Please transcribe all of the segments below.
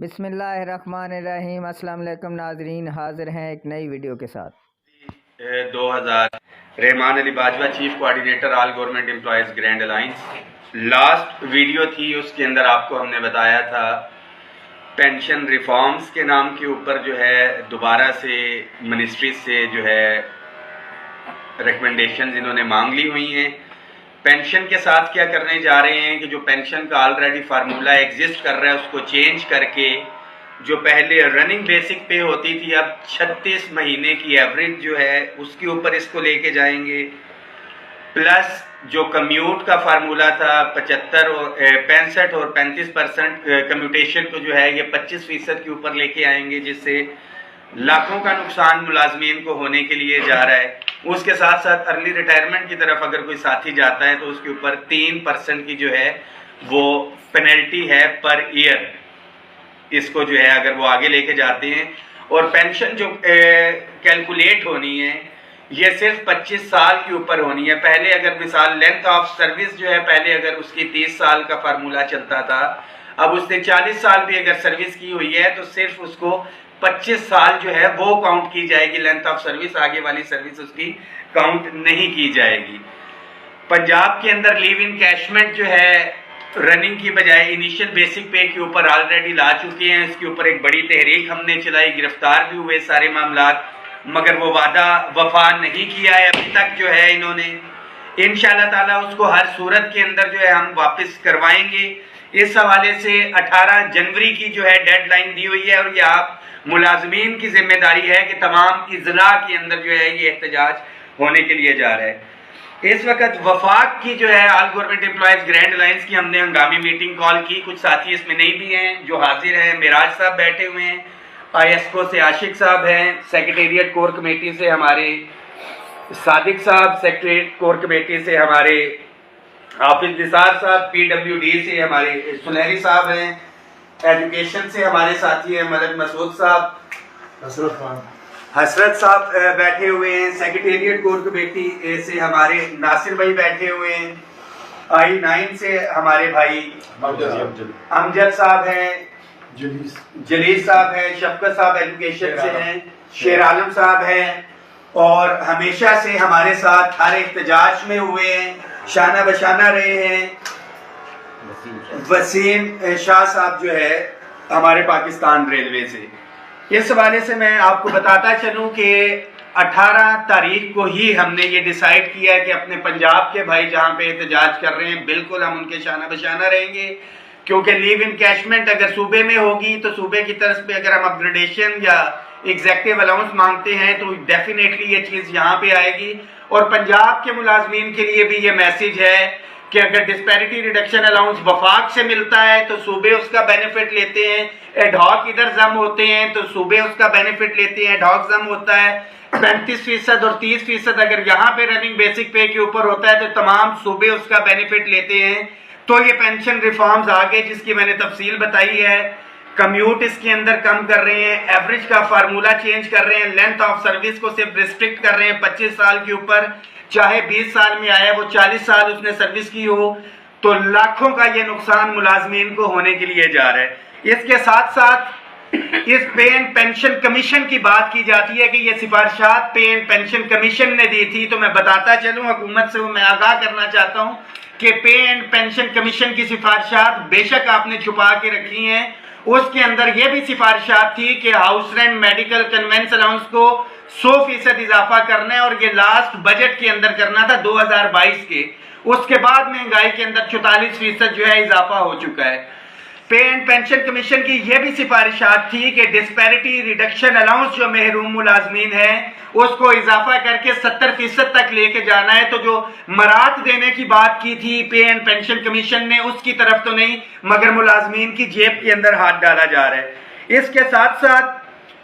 بسم اللہ الرحمن الرحیم۔ السلام علیکم ناظرین، حاضر ہیں ایک نئی ویڈیو کے ساتھ۔ 2000 Rehman Ali Bajwa chief coordinator all government employees grand alliance, last video تھی، اس کے اندر آپ کو ہم نے بتایا تھا پینشن ریفارمز کے نام کے اوپر جو ہے دوبارہ سے منسٹری سے جو ہے ریکمنڈیشنز انہوں نے مانگ لی ہوئی ہیں۔ پینشن کے ساتھ کیا کرنے جا رہے ہیں کہ جو پینشن کا آلریڈی فارمولہ ایگزسٹ کر رہا ہے اس کو چینج کر کے جو پہلے رننگ بیسک پے ہوتی تھی اب 36 مہینے کی ایوریج جو ہے اس کے اوپر اس کو لے کے جائیں گے، پلس جو کمیوٹ کا فارمولہ تھا 65 اور 35% کمیوٹیشن کو جو ہے یہ 25% کے اوپر لے کے آئیں گے، جس سے لاکھوں کا نقصان ملازمین کو ہونے کے لیے جا رہا ہے۔ اس کے ساتھ ساتھ ارلی ریٹائرمنٹ کی طرف اگر کوئی ساتھی جاتا ہے تو اس کے اوپر 3% کی جو ہے وہ پینلٹی ہے پر ایئر، اس کو جو ہے اگر وہ آگے لے کے جاتے ہیں۔ اور پینشن جو کیلکولیٹ ہونی ہے یہ صرف 25 سال کے اوپر ہونی ہے۔ پہلے اگر مثال لینتھ آف سروس جو ہے پہلے اگر اس کی 30 سال کا فارمولہ چلتا تھا، اب اس نے 40 سال بھی اگر سروس کی ہوئی ہے تو صرف اس کو 25 سال جو ہے وہ کاؤنٹ کی جائے گی، لینتھ آف سروس، آگے والی سروس اس کی کاؤنٹ نہیں کی جائے گی۔ پنجاب کے اندر لیو انکیشمنٹ جو ہے رننگ کی بجائے انیشل بیسک پے کے اوپر آلریڈی لا چکے ہیں، اس کے اوپر ایک بڑی تحریک ہم نے چلائی، گرفتار بھی ہوئے سارے معاملات، مگر وہ وعدہ وفا نہیں کیا ہے ابھی تک جو ہے انہوں نے۔ انشاءاللہ تعالیٰ اس کو ہر صورت کے اندر جو ہے ہم واپس کروائیں گے۔ اس حوالے سے 18 جنوری کی جو ہے ڈیڈ لائن دی ہوئی ہے اور یہ آپ ملازمین کی ذمہ داری ہے کہ تمام اضلاع کے اندر جو ہے یہ احتجاج ہونے کے لیے جا رہا ہے۔ اس وقت وفاق کی جو ہے آل گورنمنٹ امپلائیز گرینڈ الائنس کی ہم نے ہنگامی میٹنگ کال کی، کچھ ساتھی اس میں نہیں بھی ہیں جو حاضر ہیں۔ معراج صاحب بیٹھے ہوئے ہیں، آئی ایس کو سے عاشق صاحب ہیں، سیکریٹریٹ کور کمیٹی سے ہمارے صادق صاحب، سیکریٹریٹ کور کمیٹی سے ہمارے حافظ نثار صاحب، پی ڈبلیو ڈی سے ہمارے سنہری صاحب ہیں، ایجوکیشن سے ہمارے ساتھی ہیں ملک مسعود صاحب، حسرت صاحب بیٹھے ہوئے ہیں، سیکریٹریٹ کور کمیٹی سے ہمارے ناصر بھائی بیٹھے ہوئے ہیں، آئی 9 سے ہمارے بھائی امجد صاحب ہیں، جلیل صاحب ہیں، شفقت صاحب ایجوکیشن سے ہیں، شیر عالم صاحب ہیں، اور ہمیشہ سے ہمارے ساتھ ہر احتجاج میں ہوئے ہیں، شانہ بشانہ رہے ہیں وسیم شاہ صاحب جو ہے ہمارے پاکستان ریلوے سے۔ اس حوالے سے میں آپ کو بتاتا چلوں کہ 18 تاریخ کو ہی ہم نے یہ ڈیسائیڈ کیا کہ اپنے پنجاب کے بھائی جہاں پہ احتجاج کر رہے ہیں بالکل ہم ان کے شانہ بشانہ رہیں گے، کیونکہ لیو انکیشمنٹ اگر صوبے میں ہوگی تو صوبے کی طرف پہ اگر ہم اپ گریڈیشن یا ایگزیکٹو الاؤنس مانگتے ہیں تو ڈیفینیٹلی یہ چیز یہاں پہ آئے گی۔ اور پنجاب کے ملازمین کے لیے بھی یہ میسیج ہے کہ اگر ڈسپیرٹی ریڈکشن الاؤنس وفاق سے ملتا ہے تو صوبے اس کا بینیفٹ لیتے ہیں، ایڈ ہاک ادھر ضم ہوتے ہیں تو صوبے اس کا بینیفٹ لیتے ہیں، ایڈ ہاک ضم ہوتا ہے 35% اور 30% اگر یہاں پہ رننگ بیسک پے کے اوپر ہوتا ہے تو تمام صوبے اس کا بینیفٹ لیتے ہیں۔ تو یہ پینشن ریفارمز آگے جس کی میں نے تفصیل بتائی ہے، کمیوٹ اس کے اندر کم کر رہے ہیں، ایوریج کا فارمولہ چینج کر رہے ہیں، لینتھ آف سروس کو صرف ریسٹرکٹ کر رہے ہیں 25 سال کے اوپر، چاہے 20 سال میں آیا وہ 40 سال اس نے سروس کی ہو، تو لاکھوں کا یہ نقصان ملازمین کو ہونے کے لیے جا رہا ہے۔ اس کے ساتھ ساتھ اس پے اینڈ پینشن کمیشن کی بات کی جاتی ہے کہ یہ سفارشات پے اینڈ پینشن کمیشن نے دی تھی، تو میں بتاتا چلوں حکومت سے میں آگاہ کرنا چاہتا ہوں کہ پے اینڈ پینشن کمیشن کی سفارشات بے شک آپ نے چھپا کے رکھی ہیں، اس کے اندر یہ بھی سفارشات تھی کہ house rent medical conveyance allowance کو 100% اضافہ کرنا ہے اور یہ لاسٹ بجٹ کے اندر کرنا تھا 2022 کے، اس کے بعد مہنگائی کے اندر 44% جو ہے اضافہ ہو چکا ہے۔ پے اینڈ پینشن کمیشن کی یہ بھی سفارشات تھی کہ ڈسپیرٹی ریڈکشن الاؤنس جو محروم ملازمین ہیں اس کو اضافہ کر کے 70% تک لے کے جانا ہے، تو جو مرات دینے کی بات کی تھی پے اینڈ پینشن کمیشن نے اس کی طرف تو نہیں مگر ملازمین کی جیب کے اندر ہاتھ ڈالا جا رہا ہے۔ اس کے ساتھ ساتھ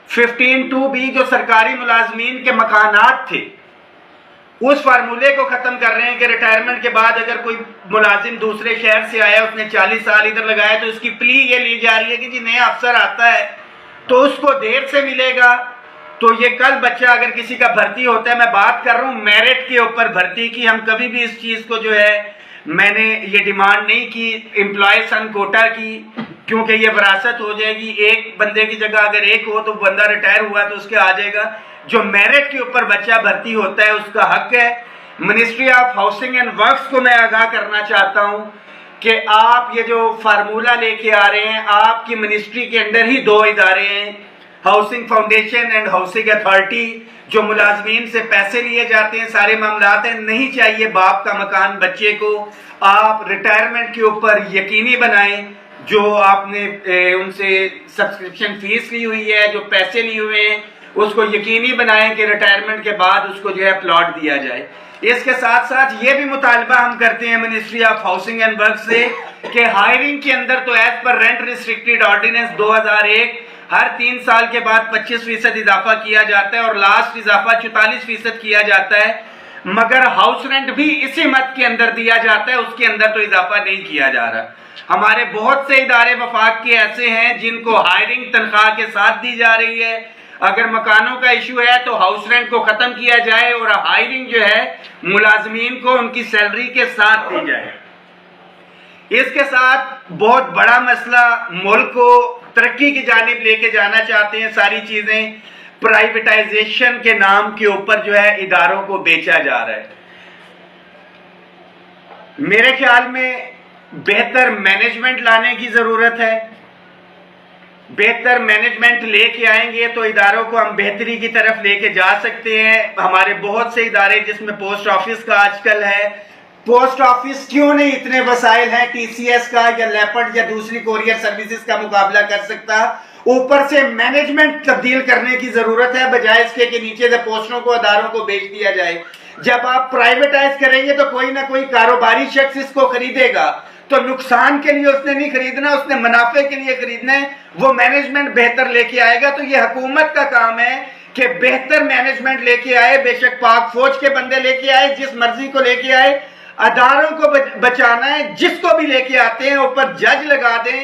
15(2)(b) جو سرکاری ملازمین کے مکانات تھے اس فارمولے کو ختم کر رہے ہیں کہ ریٹائرمنٹ کے بعد اگر کوئی ملازم دوسرے شہر سے آیا اس نے 40 سال ادھر لگایا تو اس کی پلی یہ لی جا رہی ہے کہ جی نیا افسر آتا ہے تو اس کو دیر سے ملے گا، تو یہ کل بچہ اگر کسی کا بھرتی ہوتا ہے، میں بات کر رہا ہوں میرٹ کے اوپر بھرتی کی، ہم کبھی بھی اس چیز کو جو ہے میں نے یہ ڈیمانڈ نہیں کی امپلائی سن کوٹا کی، کیونکہ یہ وراثت ہو جائے گی، ایک بندے کی جگہ اگر ایک ہو تو بندہ ریٹائر ہوا تو اس کے آ جائے گا، جو میرٹ کے اوپر بچہ بھرتی ہوتا ہے اس کا حق ہے۔ Ministry of housing and works کو میں آگاہ کرنا چاہتا ہوں کہ آپ یہ جو فارمولہ لے کے آ رہے ہیں، آپ کی منسٹری کے اندر ہی دو ادارے ہیں، housing foundation and housing authority, جو ملازمین سے پیسے لیے جاتے ہیں، سارے معاملات ہیں۔ نہیں چاہیے باپ کا مکان بچے کو، آپ ریٹائرمنٹ کے اوپر یقینی بنائیں، جو آپ نے ان سے سبسکرپشن فیس لی ہوئی ہے، جو پیسے لیے ہوئے ہیں، اس کو یقینی بنائیں کہ ریٹائرمنٹ کے بعد اس کو جو ہے پلاٹ دیا جائے۔ اس کے ساتھ ساتھ یہ بھی مطالبہ ہم کرتے ہیں ministry of housing and work سے کہ ہائرنگ کے اندر تو as per rent restricted ordinance 2001 ہر 3 سال کے بعد 25% اضافہ کیا جاتا ہے اور لاسٹ اضافہ 44% کیا جاتا ہے، مگر ہاؤس رینٹ بھی اسی مد کے اندر دیا جاتا ہے، اس کے اندر تو اضافہ نہیں کیا جا رہا۔ ہمارے بہت سے ادارے وفاق کے ایسے ہیں جن کو ہائرنگ تنخواہ کے ساتھ دی جا رہی ہے۔ اگر مکانوں کا ایشو ہے تو ہاؤس رینٹ کو ختم کیا جائے اور ہائرنگ جو ہے ملازمین کو ان کی سیلری کے ساتھ دی جائے۔ اس کے ساتھ بہت بڑا مسئلہ، ملک کو ترقی کی جانب لے کے جانا چاہتے ہیں، ساری چیزیں پرائیویٹائزیشن کے نام کے اوپر جو ہے اداروں کو بیچا جا رہا ہے۔ میرے خیال میں بہتر مینجمنٹ لانے کی ضرورت ہے۔ بہتر مینجمنٹ لے کے آئیں گے تو اداروں کو ہم بہتری کی طرف لے کے جا سکتے ہیں۔ ہمارے بہت سے ادارے جس میں پوسٹ آفس کا آج کل ہے، پوسٹ آفس کیوں نہیں اتنے وسائل ہیں ٹی سی ایس کا یا لیپرڈ یا دوسری کوریئر سروسز کا مقابلہ کر سکتا؟ اوپر سے مینجمنٹ تبدیل کرنے کی ضرورت ہے، بجائے اس کے کہ نیچے سے پوسٹوں کو اداروں کو بیچ دیا جائے۔ جب آپ پرائیویٹائز کریں گے تو کوئی نہ کوئی کاروباری شخص اس کو خریدے گا، تو نقصان کے لیے اس نے نہیں خریدنا، اس نے منافع کے لیے خریدنا ہے۔ وہ مینجمنٹ بہتر لے کے آئے گا تو یہ حکومت کا کام ہے کہ بہتر مینجمنٹ لے کے آئے، بے شک پاک فوج کے بندے لے کے آئے، جس مرضی کو لے کے آئے، اداروں کو بچانا ہے۔ جس کو بھی لے کے آتے ہیں اوپر جج لگا دیں،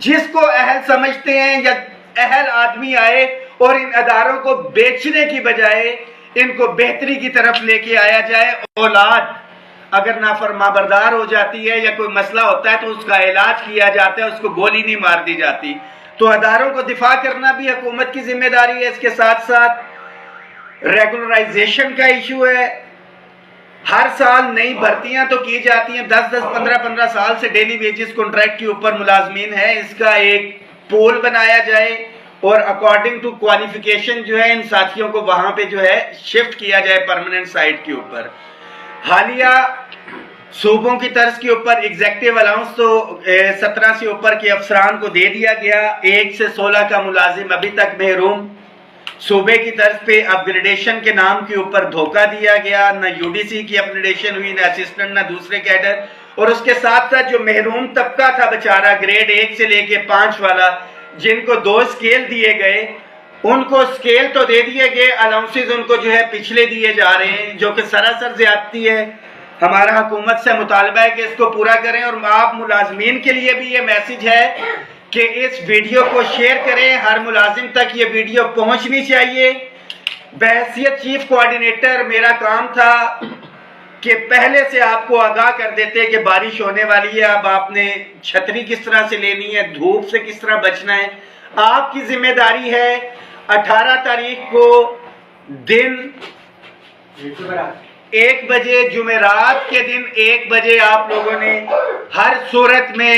جس کو اہل سمجھتے ہیں یا اہل آدمی آئے، اور ان اداروں کو بیچنے کی بجائے ان کو بہتری کی طرف لے کے آیا جائے۔ اولاد اگر نافرما بردار ہو جاتی ہے یا کوئی مسئلہ ہوتا ہے تو اس کا علاج کیا جاتا ہے، اس کو گولی نہیں مار دی جاتی۔ تو اداروں کو دفاع کرنا بھی حکومت کی ذمہ داری ہے۔ اس کے ساتھ ساتھ ریگولرائزیشن کا ایشو ہے۔ ہر سال نئی بھرتیاں تو کی جاتی ہیں، 10 15 سال سے ڈیلی ویجز کنٹریکٹ کے اوپر ملازمین ہیں۔ اس کا ایک پول بنایا جائے اور اکارڈنگ ٹو کوالیفیکیشن جو ہے ان ساتھیوں کو وہاں پہ جو ہے شفٹ کیا جائے پرماننٹ سائٹ کے اوپر۔ حالیہ صوبوں کی طرز کے اوپر ایگزیکٹو الاؤنس تو 17 سے اوپر کے افسران کو دے دیا گیا، 1 سے 16 کا ملازم ابھی تک محروم۔ صوبے کی طرف پہ اپ گریڈیشن کے نام کے اوپر دھوکہ دیا گیا، نہ یو ڈی سی کی اپ گریڈیشن ہوئی، نہ اسسٹنٹ، نہ دوسرے کیڈر۔ اور اس کے ساتھ ساتھ جو محروم طبقہ تھا بیچارہ گریڈ 1 سے لے کے 5 والا، جن کو 2 اسکیل دیے گئے، ان کو اسکیل تو دے دیے گئے، الاؤنسز ان کو جو ہے پچھلے دیے جا رہے ہیں، جو کہ سراسر زیادتی ہے۔ ہمارا حکومت سے مطالبہ ہے کہ اس کو پورا کریں، اور آپ ملازمین کے لیے بھی یہ میسج ہے کہ اس ویڈیو کو شیئر کریں، ہر ملازم تک یہ ویڈیو پہنچنی چاہیے۔ بحیثیت چیف کوارڈینیٹر میرا کام تھا کہ پہلے سے آپ کو آگاہ کر دیتے کہ بارش ہونے والی ہے، اب آپ نے چھتری کس طرح سے لینی ہے، دھوپ سے کس طرح بچنا ہے۔ آپ کی ذمہ داری ہے 18 تاریخ کو دن 1 بجے، جمعرات کے دن 1 بجے آپ لوگوں نے ہر صورت میں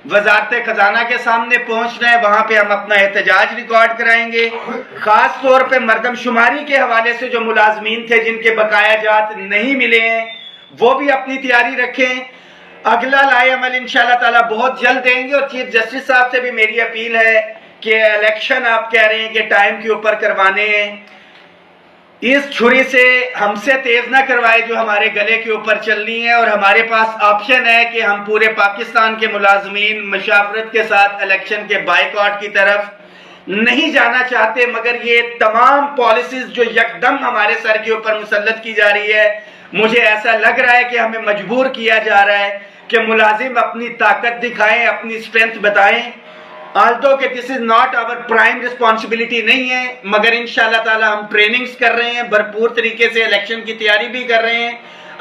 وزارت خزانہ کے سامنے پہنچنا ہے۔ وہاں پہ ہم اپنا احتجاج ریکارڈ کرائیں گے۔ خاص طور پہ مردم شماری کے حوالے سے جو ملازمین تھے جن کے بقایا جات نہیں ملے ہیں، وہ بھی اپنی تیاری رکھیں۔ اگلا لائے عمل انشاءاللہ تعالی بہت جلد دیں گے، اور چیف جسٹس صاحب سے بھی میری اپیل ہے کہ الیکشن آپ کہہ رہے ہیں کہ ٹائم کے اوپر کروانے ہیں، اس چھری سے ہم سے تیز نہ کروائے جو ہمارے گلے کے اوپر چلنی ہے۔ اور ہمارے پاس آپشن ہے کہ ہم پورے پاکستان کے ملازمین مشاورت کے ساتھ الیکشن کے بائیکاٹ کی طرف نہیں جانا چاہتے، مگر یہ تمام پالیسیز جو یکدم ہمارے سر کے اوپر مسلط کی جا رہی ہے، مجھے ایسا لگ رہا ہے کہ ہمیں مجبور کیا جا رہا ہے کہ ملازم اپنی طاقت دکھائیں، اپنی اسٹرینتھ بتائیں۔ although کہ this is not our prime responsibility نہیں ہے، مگر انشاءاللہ تعالی ہم ٹریننگز کر رہے ہیں، بھرپور طریقے سے الیکشن کی تیاری بھی کر رہے ہیں۔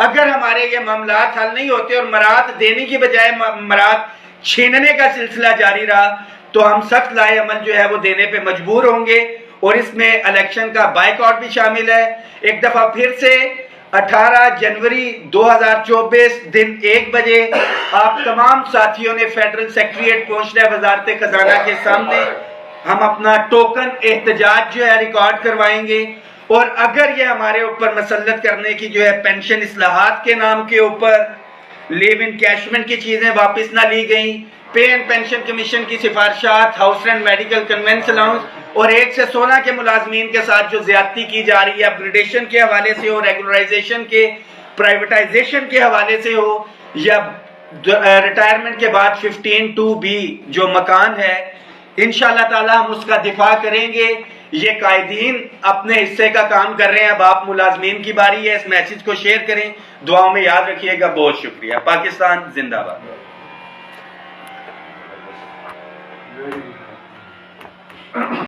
اگر ہمارے یہ معاملات حل نہیں ہوتے اور مراد دینے کی بجائے مراد چھیننے کا سلسلہ جاری رہا تو ہم سخت لائے عمل جو ہے وہ دینے پہ مجبور ہوں گے، اور اس میں الیکشن کا بائیکاٹ بھی شامل ہے۔ ایک دفعہ پھر سے 18 جنوری 2024 دن 1 بجے آپ تمام ساتھیوں نے فیڈرل سیکریٹریٹ پہنچنا ہے وزارت خزانہ کے سامنے۔ ہم اپنا ٹوکن احتجاج جو ہے ریکارڈ کروائیں گے، اور اگر یہ ہمارے اوپر مسلط کرنے کی جو ہے پینشن اصلاحات کے نام کے اوپر لیو ان کیشمنٹ کی چیزیں واپس نہ لی گئیں، پے اینڈ پینشن کمیشن کی سفارشات، house rent medical conveyance allowance اور 1 سے 16 کے ملازمین کے ساتھ جو زیادتی کی جا رہی ہے اپگریڈیشن کے حوالے سے ہو، ریگولرائزیشن کے، پرائیویٹائزیشن کے حوالے سے ہو، یا ریٹائرمنٹ کے بعد 15(2)(b جو مکان ہے، انشاءاللہ تعالی ہم اس کا دفاع کریں گے۔ یہ قائدین اپنے حصے کا کام کر رہے ہیں، اب آپ ملازمین کی باری ہے، اس میسج کو شیئر کریں، دعاؤں میں یاد رکھیے گا۔ بہت شکریہ۔ پاکستان زندہ باد۔